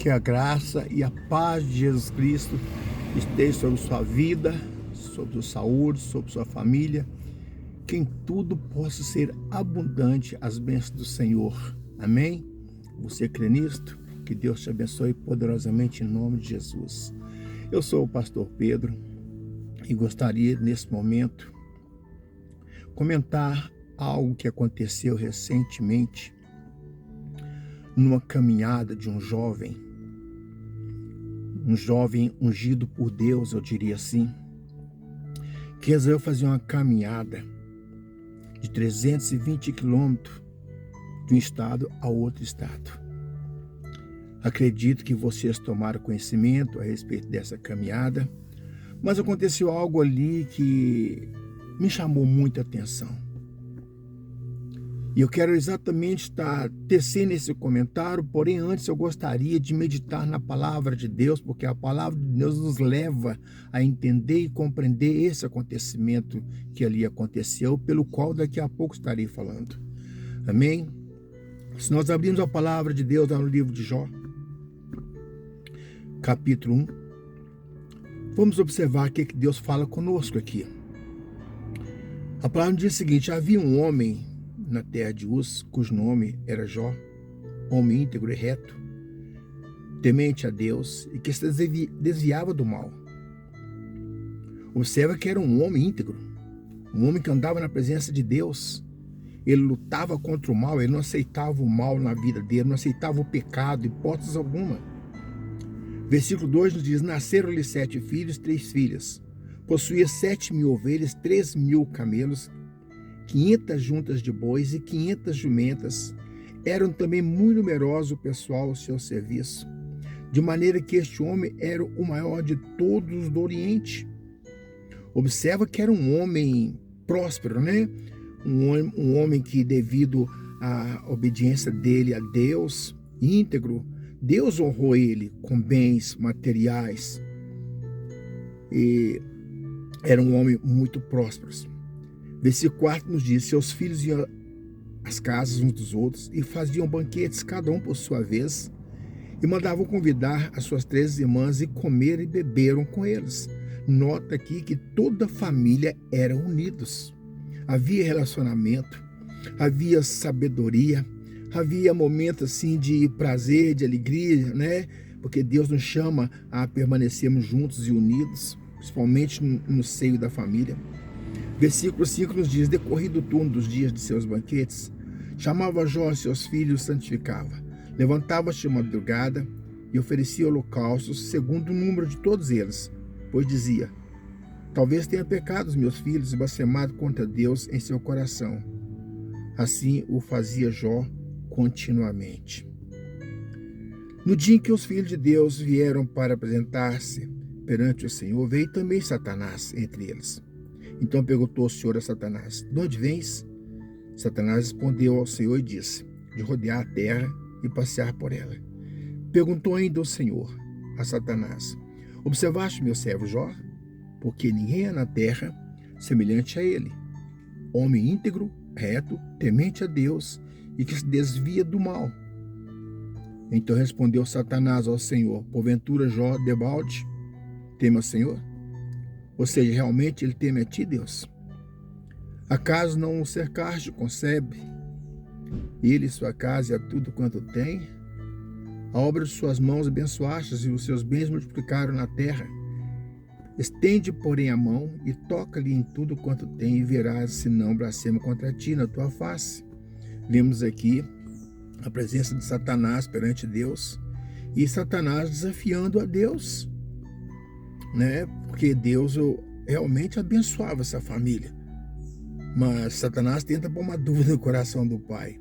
Que a graça e a paz de Jesus Cristo esteja sobre sua vida, sobre sua saúde, sobre sua família. Que em tudo possa ser abundante as bênçãos do Senhor. Amém? Você crê nisto? Que Deus te abençoe poderosamente em nome de Jesus. Eu sou o pastor Pedro e gostaria nesse momento comentar algo que aconteceu recentemente numa caminhada de um jovem ungido por Deus, eu diria assim, que resolveu fazer uma caminhada de 320 quilômetros de um estado a outro estado. Acredito que vocês tomaram conhecimento a respeito dessa caminhada, mas aconteceu algo ali que me chamou muita atenção. E eu quero exatamente estar tecendo esse comentário, porém antes eu gostaria de meditar na palavra de Deus, porque a palavra de Deus nos leva a entender e compreender esse acontecimento que ali aconteceu, pelo qual daqui a pouco estarei falando. Amém? Se nós abrirmos a palavra de Deus lá no livro de Jó, capítulo 1, vamos observar o que Deus fala conosco aqui. A palavra diz o seguinte: havia um homem na terra de Uz, cujo nome era Jó, homem íntegro e reto, temente a Deus e que se desviava do mal. Observa que era um homem íntegro, um homem que andava na presença de Deus. Ele lutava contra o mal, ele não aceitava o mal na vida dele, não aceitava o pecado, hipótese alguma. Versículo 2 nos diz: nasceram-lhe 7 filhos, 3 filhas. Possuía 7.000 ovelhas, 3.000 camelos, 500 juntas de bois e 500 jumentas. Eram também muito numeroso o pessoal ao seu serviço, de maneira que este homem era o maior de todos do Oriente. Observa que era um homem próspero, né? Um homem que, devido à obediência dele a Deus, íntegro, Deus honrou ele com bens materiais. E era um homem muito próspero. Versículo 4 nos diz: seus filhos iam às casas uns dos outros e faziam banquetes, cada um por sua vez, e mandavam convidar as suas 3 irmãs e comer e beberam com eles. Nota aqui que toda a família era unidos. Havia relacionamento, havia sabedoria, havia momentos assim de prazer, de alegria, né? Porque Deus nos chama a permanecermos juntos e unidos, principalmente no seio da família. Versículo 5 nos diz: decorrido o turno dos dias de seus banquetes, chamava Jó seus filhos e santificava. Levantava-se de madrugada e oferecia holocaustos segundo o número de todos eles, pois dizia: talvez tenha pecado os meus filhos e blasfemado contra Deus em seu coração. Assim o fazia Jó continuamente. No dia em que os filhos de Deus vieram para apresentar-se perante o Senhor, veio também Satanás entre eles. Então perguntou o Senhor a Satanás: de onde vens? Satanás respondeu ao Senhor e disse: de rodear a terra e passear por ela. Perguntou ainda o Senhor a Satanás: observaste meu servo Jó? Porque ninguém há na terra semelhante a ele, homem íntegro, reto, temente a Deus e que se desvia do mal. Então respondeu Satanás ao Senhor: porventura Jó debalde teme ao Senhor? Ou seja, realmente ele teme a ti, Deus? Acaso não o cercaste, concebe ele, sua casa e a tudo quanto tem? A obra de suas mãos abençoaste e os seus bens multiplicaram na terra. Estende, porém, a mão e toca-lhe em tudo quanto tem, e verás se não blasfema contra ti na tua face. Vemos aqui a presença de Satanás perante Deus e Satanás desafiando a Deus, né? Porque Deus realmente abençoava essa família, mas Satanás tenta pôr uma dúvida no coração do pai.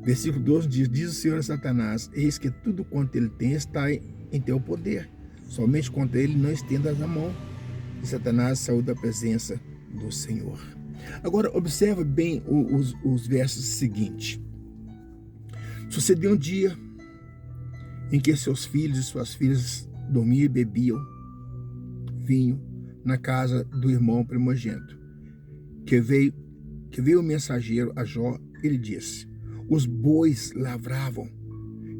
Versículo 12 diz o Senhor a Satanás: eis que tudo quanto ele tem está em teu poder, somente contra ele não estendas a mão. E Satanás saiu da presença do Senhor. Agora observa bem os versos seguintes. Sucedeu um dia em que seus filhos e suas filhas dormiam e bebiam vinho na casa do irmão primogênito. Que veio o mensageiro a Jó, ele disse: os bois lavravam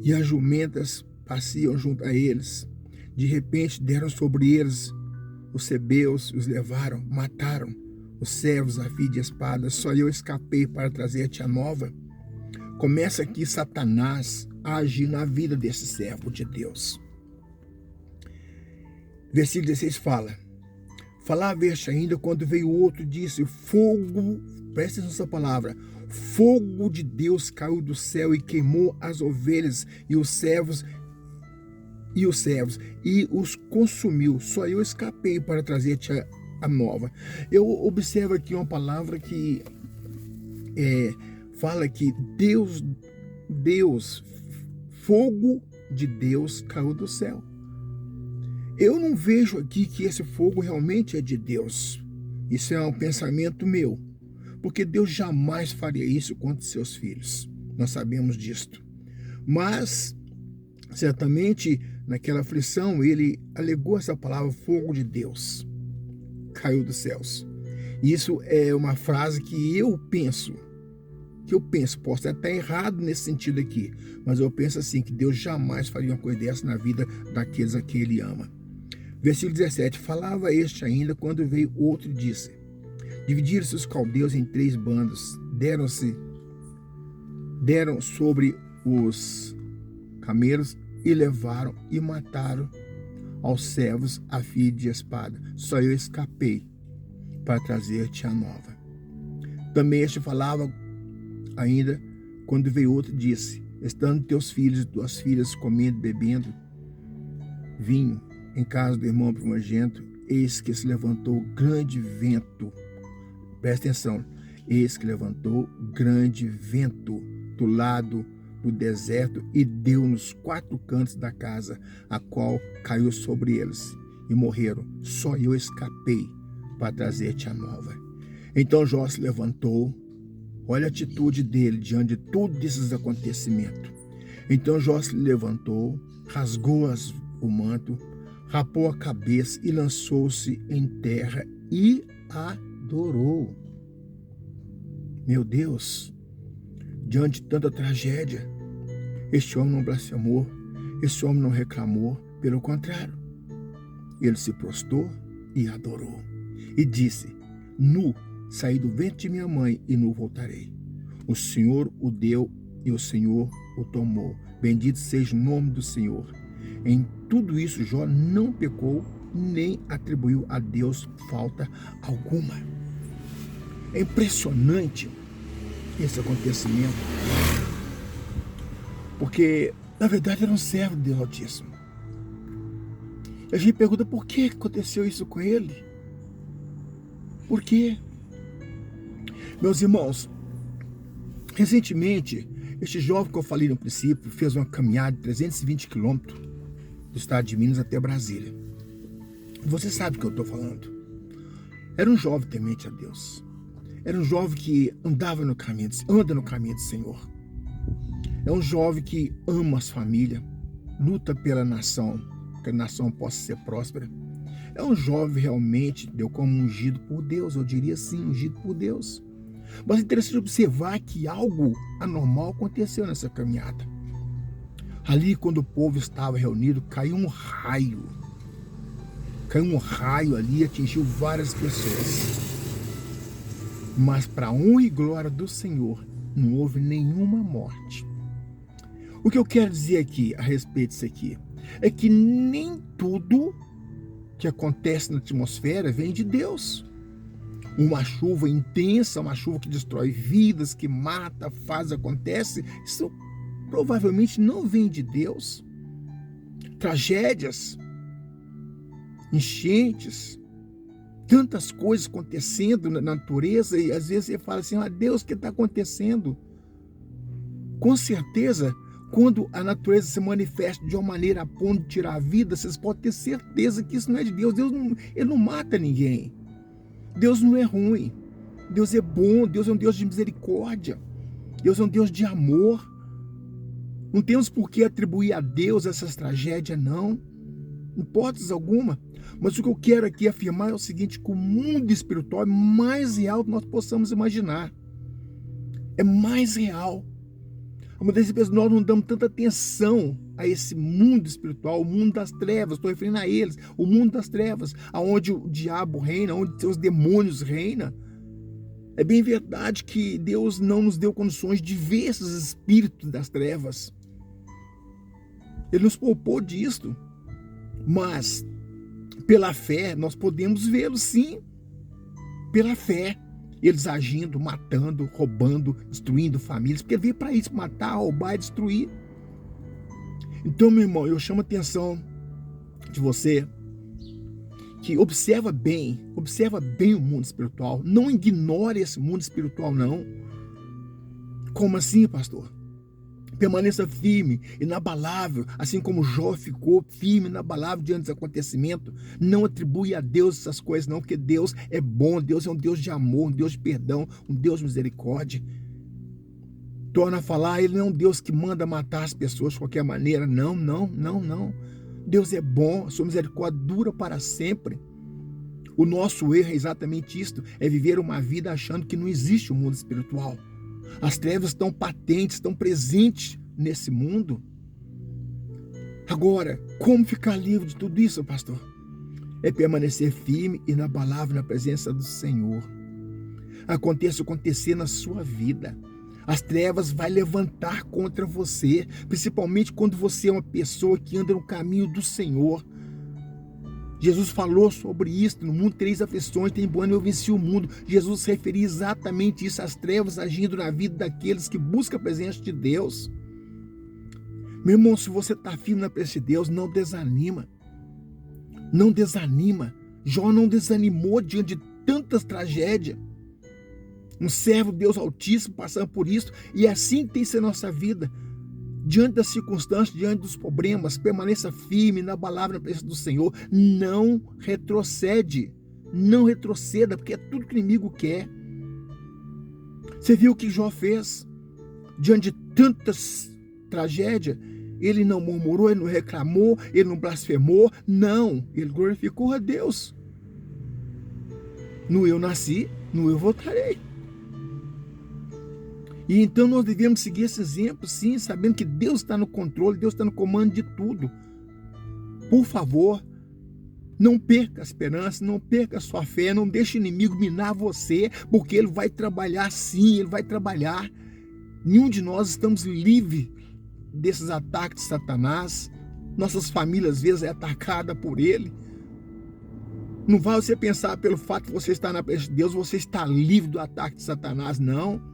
e as jumentas passeam junto a eles. De repente deram sobre eles os sebeus, os levaram, mataram os servos a fio de espada. Só eu escapei para trazer-te a nova. Começa aqui Satanás a agir na vida desse servo de Deus. Versículo 16 fala: falava este ainda quando veio outro e disse: fogo, presta atenção nessa palavra, fogo de Deus caiu do céu e queimou as ovelhas e os servos e os consumiu. Só eu escapei para trazer-te a nova. Eu observo aqui uma palavra que fala que Deus, fogo de Deus caiu do céu. Eu não vejo aqui que esse fogo realmente é de Deus. Isso é um pensamento meu. Porque Deus jamais faria isso contra seus filhos. Nós sabemos disto. Mas, certamente, naquela aflição, ele alegou essa palavra, fogo de Deus caiu dos céus. Isso é uma frase que eu penso, posso até estar errado nesse sentido aqui, mas eu penso assim, que Deus jamais faria uma coisa dessa na vida daqueles a quem ele ama. Versículo 17, falava este ainda quando veio outro e disse: dividiram-se os caldeus em 3 bandos, deram sobre os camelos e levaram e mataram aos servos a fio de espada. Só eu escapei para trazer-te a nova. Também este falava ainda quando veio outro e disse: estando teus filhos e tuas filhas comendo e bebendo vinho em casa do irmão primogênito, eis que se levantou grande vento. Presta atenção. Eis que levantou grande vento do lado do deserto e deu nos 4 cantos da casa, a qual caiu sobre eles e morreram. Só eu escapei para trazer-te a nova. Então Jó se levantou. Olha a atitude dele diante de todos esses acontecimentos. Então Jó se levantou, rasgou o manto, rapou a cabeça e lançou-se em terra e adorou. Meu Deus, diante de tanta tragédia, este homem não blasfemou, este homem não reclamou, pelo contrário, ele se prostrou e adorou. E disse: nu saí do ventre de minha mãe e nu voltarei. O Senhor o deu e o Senhor o tomou. Bendito seja o nome do Senhor. Em tudo isso, Jó não pecou, nem atribuiu a Deus falta alguma. É impressionante esse acontecimento, porque, na verdade, era um servo de Deus Altíssimo. E a gente pergunta, por que aconteceu isso com ele? Por quê? Meus irmãos, recentemente, este jovem que eu falei no princípio fez uma caminhada de 320 quilômetros do estado de Minas até Brasília. Você sabe o que eu estou falando. Era um jovem temente a Deus. Era um jovem que anda no caminho do Senhor. É um jovem que ama as famílias, luta pela nação, que a nação possa ser próspera. É um jovem realmente, deu como ungido por Deus, eu diria assim, ungido por Deus. Mas é interessante observar que algo anormal aconteceu nessa caminhada. Ali, quando o povo estava reunido, caiu um raio. Caiu um raio ali e atingiu várias pessoas. Mas para a honra e glória do Senhor, não houve nenhuma morte. O que eu quero dizer aqui, a respeito disso aqui, é que nem tudo que acontece na atmosfera vem de Deus. Uma chuva intensa, uma chuva que destrói vidas, que mata, acontece, isso provavelmente não vem de Deus. Tragédias, enchentes, tantas coisas acontecendo na natureza, e às vezes você fala assim: Deus, o que está acontecendo? Com certeza, quando a natureza se manifesta de uma maneira a ponto de tirar a vida, vocês podem ter certeza que isso não é de Deus. Ele não mata ninguém. Deus não é ruim. Deus é bom. Deus é um Deus de misericórdia. Deus é um Deus de amor. Não temos por que atribuir a Deus essas tragédias, não. Em hipótese alguma. Mas o que eu quero aqui afirmar é o seguinte: que o mundo espiritual é mais real do que nós possamos imaginar. É mais real. Muitas vezes nós não damos tanta atenção a esse mundo espiritual, o mundo das trevas, estou referindo a eles, o mundo das trevas, aonde o diabo reina, onde seus demônios reinam. É bem verdade que Deus não nos deu condições de ver esses espíritos das trevas. Ele nos poupou disto, mas pela fé nós podemos vê-los sim, pela fé. Eles agindo, matando, roubando, destruindo famílias, porque veio para isso, matar, roubar e destruir. Então, meu irmão, eu chamo a atenção de você que observa bem o mundo espiritual. Não ignore esse mundo espiritual, não. Como assim, pastor? Permaneça firme, inabalável, assim como Jó ficou firme, inabalável diante dos acontecimentos. Não atribui a Deus essas coisas, não, porque Deus é bom, Deus é um Deus de amor, um Deus de perdão, um Deus de misericórdia. Torna a falar, Ele não é um Deus que manda matar as pessoas de qualquer maneira. Não. Deus é bom, a sua misericórdia dura para sempre. O nosso erro é exatamente isto, é viver uma vida achando que não existe o mundo espiritual. As trevas estão patentes, estão presentes nesse mundo. Agora, como ficar livre de tudo isso, pastor? É permanecer firme e inabalável na presença do Senhor. Aconteça o acontecer na sua vida. As trevas vão levantar contra você, principalmente quando você é uma pessoa que anda no caminho do Senhor. Jesus falou sobre isso, no mundo 3 aflições, tem bom, eu venci o mundo. Jesus se referia exatamente isso, as trevas agindo na vida daqueles que buscam a presença de Deus. Meu irmão, se você está firme na presença de Deus, não desanima. Não desanima. Jó não desanimou diante de tantas tragédias. Um servo de Deus Altíssimo passando por isso, e é assim que tem que ser a nossa vida. Diante das circunstâncias, diante dos problemas, permaneça firme, inabalável na presença do Senhor. Não retrocede. Não retroceda, porque é tudo que o inimigo quer. Você viu o que Jó fez? Diante de tantas tragédias, ele não murmurou, ele não reclamou, ele não blasfemou. Não, ele glorificou a Deus. No eu nasci, no eu voltarei. E então nós devemos seguir esse exemplo, sim, sabendo que Deus está no controle, Deus está no comando de tudo. Por favor, não perca a esperança, não perca a sua fé, não deixe o inimigo minar você, porque ele vai trabalhar sim, ele vai trabalhar. Nenhum de nós estamos livres desses ataques de Satanás. Nossas famílias às vezes é atacada por ele. Não vai você pensar pelo fato de você estar na presença de Deus, você está livre do ataque de Satanás, não.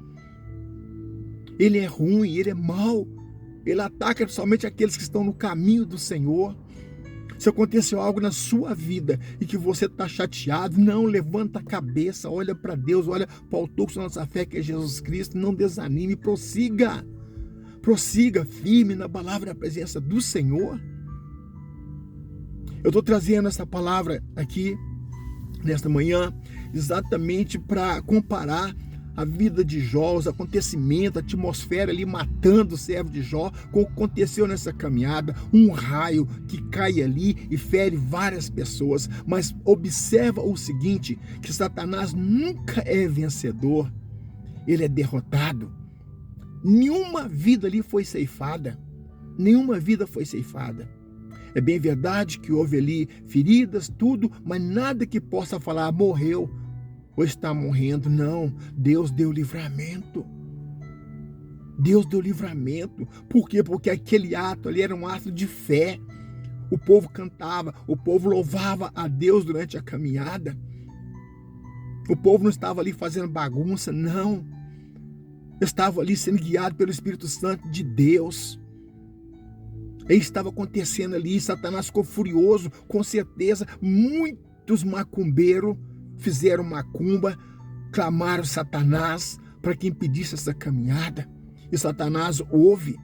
Ele é ruim, ele é mau. Ele ataca somente aqueles que estão no caminho do Senhor. Se aconteceu algo na sua vida e que você está chateado, não, levanta a cabeça, olha para Deus, olha para o autor da nossa fé, que é Jesus Cristo. Não desanime, prossiga. Prossiga firme na palavra da presença do Senhor. Eu estou trazendo essa palavra aqui, nesta manhã, exatamente para comparar a vida de Jó, os acontecimentos, a atmosfera ali matando o servo de Jó, com o que aconteceu nessa caminhada, um raio que cai ali e fere várias pessoas. Mas observa o seguinte, que Satanás nunca é vencedor, ele é derrotado. Nenhuma vida ali foi ceifada, nenhuma vida foi ceifada. É bem verdade que houve ali feridas, tudo, mas nada que possa falar, morreu, ou está morrendo. Não, Deus deu livramento. Deus deu livramento. Por quê? Porque aquele ato ali era um ato de fé. O povo cantava, o povo louvava a Deus durante a caminhada. O povo não estava ali fazendo bagunça, não. Estava ali sendo guiado pelo Espírito Santo de Deus. E estava acontecendo ali, Satanás ficou furioso, com certeza. Muitos macumbeiros fizeram macumba, clamaram Satanás para que impedisse essa caminhada. E Satanás ouve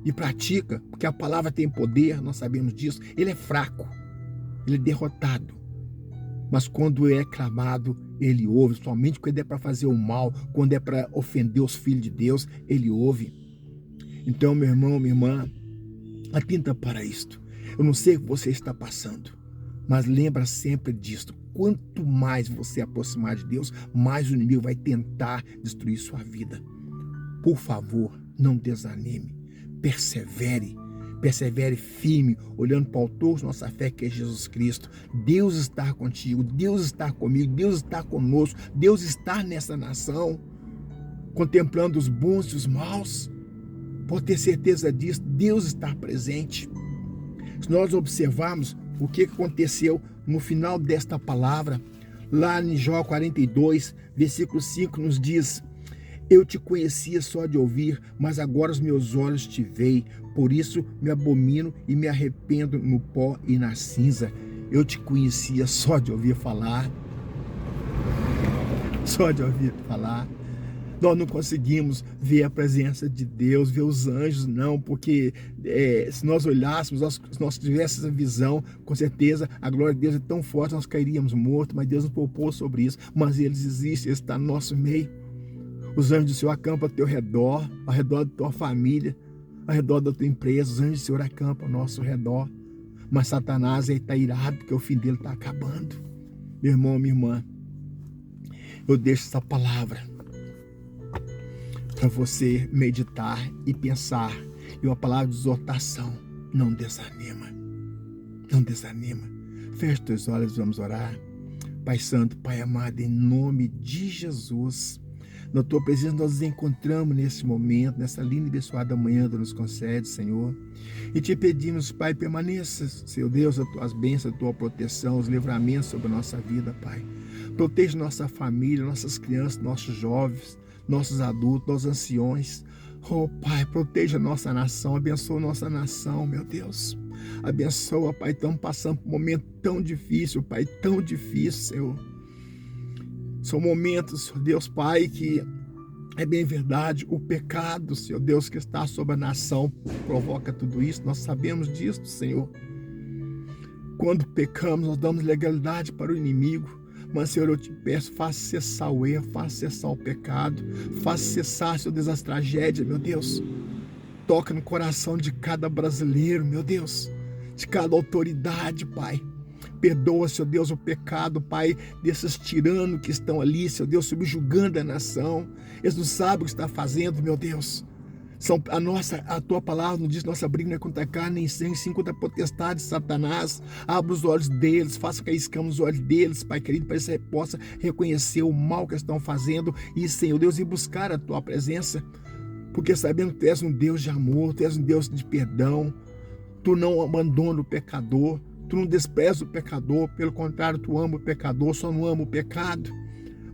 e pratica, porque a palavra tem poder, nós sabemos disso. Ele é fraco, ele é derrotado. Mas quando é clamado, ele ouve. Somente quando é para fazer o mal, quando é para ofender os filhos de Deus, ele ouve. Então, meu irmão, minha irmã, atenta para isto. Eu não sei o que você está passando, mas lembra sempre disto. Quanto mais você aproximar de Deus, mais o inimigo vai tentar destruir sua vida. Por favor, Não desanime, persevere. Persevere firme, olhando para o autor de nossa fé, que é Jesus Cristo. Deus está contigo, Deus está comigo, Deus está conosco, Deus está nessa nação, contemplando os bons e os maus. Pode ter certeza disso, Deus está presente. Se nós observarmos o que aconteceu no final desta palavra, lá em Jó 42, versículo 5, nos diz: eu te conhecia só de ouvir, mas agora os meus olhos te veem. Por isso me abomino e me arrependo no pó e na cinza. Eu te conhecia só de ouvir falar. Só de ouvir falar. Nós não conseguimos ver a presença de Deus, ver os anjos, não, porque se nós olhássemos, se nós tivéssemos essa visão, com certeza a glória de Deus é tão forte, nós cairíamos mortos, mas Deus nos poupou sobre isso. Mas eles existem, eles estão no nosso meio. Os anjos do Senhor acampam ao teu redor, ao redor da tua família, ao redor da tua empresa. Os anjos do Senhor acampam ao nosso redor. Mas Satanás está irado, porque o fim dele está acabando. Meu irmão, minha irmã, eu deixo essa palavra para você meditar e pensar. E uma palavra de exortação: não desanima. Não desanima. Feche teus olhos, vamos orar. Pai Santo, Pai amado, em nome de Jesus, na tua presença nós nos encontramos nesse momento, nessa linda e abençoada manhã que nos concede, Senhor. E te pedimos, Pai, permaneça, Senhor Deus, as tuas bênçãos, a tua proteção, os livramentos sobre a nossa vida, Pai. Proteja nossa família, nossas crianças, nossos jovens, nossos adultos, nossos anciões. Oh, Pai, proteja nossa nação, abençoa nossa nação, meu Deus. Abençoa, Pai, estamos passando por um momento tão difícil, Pai, tão difícil, Senhor. São momentos, Deus Pai, que é bem verdade, o pecado, Senhor Deus, que está sobre a nação provoca tudo isso. Nós sabemos disso, Senhor. Quando pecamos, nós damos legalidade para o inimigo. Mas, Senhor, eu te peço, faça cessar o erro, faça cessar o pecado, faça cessar, Senhor Deus, as tragédias, meu Deus. Toca no coração de cada brasileiro, meu Deus, de cada autoridade, Pai. Perdoa, Senhor Deus, o pecado, Pai, desses tiranos que estão ali, Senhor Deus, subjugando a nação. Eles não sabem o que está fazendo, meu Deus. A tua palavra nos diz: nossa briga não é contra carne nem sangue, sim contra a potestade de Satanás. Abra os olhos deles, faça cair escamas nos olhos deles, Pai querido, para que você possa reconhecer o mal que estão fazendo e, Senhor Deus, ir buscar a tua presença. Porque sabendo que tu és um Deus de amor, tu és um Deus de perdão, tu não abandona o pecador. Tu não despreza o pecador, pelo contrário, tu ama o pecador, só não ama o pecado.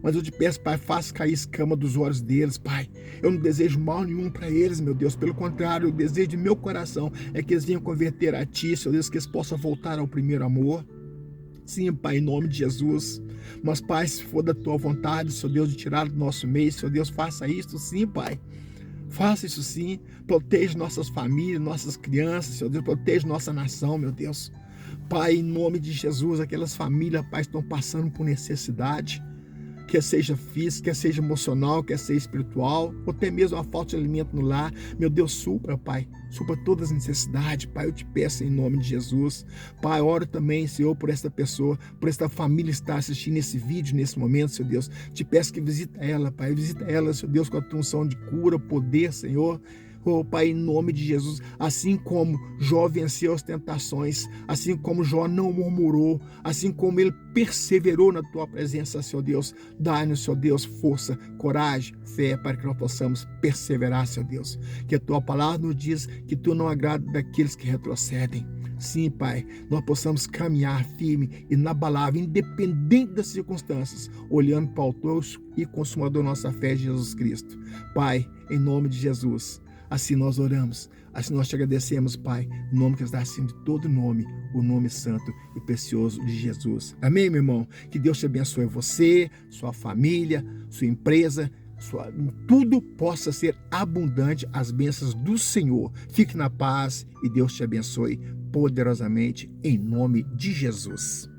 Mas eu te peço, Pai, faça cair escama dos olhos deles, Pai. Eu não desejo mal nenhum para eles, meu Deus. Pelo contrário, o desejo de meu coração é que eles venham converter a Ti, Senhor Deus, que eles possam voltar ao primeiro amor. Sim, Pai, em nome de Jesus. Mas, Pai, se for da Tua vontade, Senhor Deus, de tirar do nosso meio, Senhor Deus, faça isso, sim, Pai. Faça isso sim. Proteja nossas famílias, nossas crianças, Senhor Deus. Proteja nossa nação, meu Deus. Pai, em nome de Jesus, aquelas famílias, Pai, estão passando por necessidade, quer seja física, quer seja emocional, quer seja espiritual, ou até mesmo a falta de alimento no lar. Meu Deus, supra, Pai, supra todas as necessidades, Pai, eu te peço em nome de Jesus. Pai, oro também, Senhor, por esta pessoa, por esta família que está assistindo esse vídeo nesse momento, Senhor Deus. Te peço que visita ela, Pai, visita ela, Senhor Deus, com a tua unção de cura, poder, Senhor. Oh, Pai, em nome de Jesus, assim como Jó venceu as tentações, assim como Jó não murmurou, assim como ele perseverou na tua presença, Senhor Deus, dá-nos, Senhor Deus, força, coragem, fé, para que nós possamos perseverar, Senhor Deus. Que a tua palavra nos diz que tu não agrada daqueles que retrocedem. Sim, Pai, nós possamos caminhar firme, inabalável, independente das circunstâncias, olhando para o autor e consumador da nossa fé, Jesus Cristo. Pai, em nome de Jesus, assim nós oramos, assim nós te agradecemos, Pai, no nome que está acima de todo nome, o nome santo e precioso de Jesus. Amém, meu irmão? Que Deus te abençoe você, sua família, sua empresa, tudo possa ser abundante, as bênçãos do Senhor. Fique na paz e Deus te abençoe poderosamente, em nome de Jesus.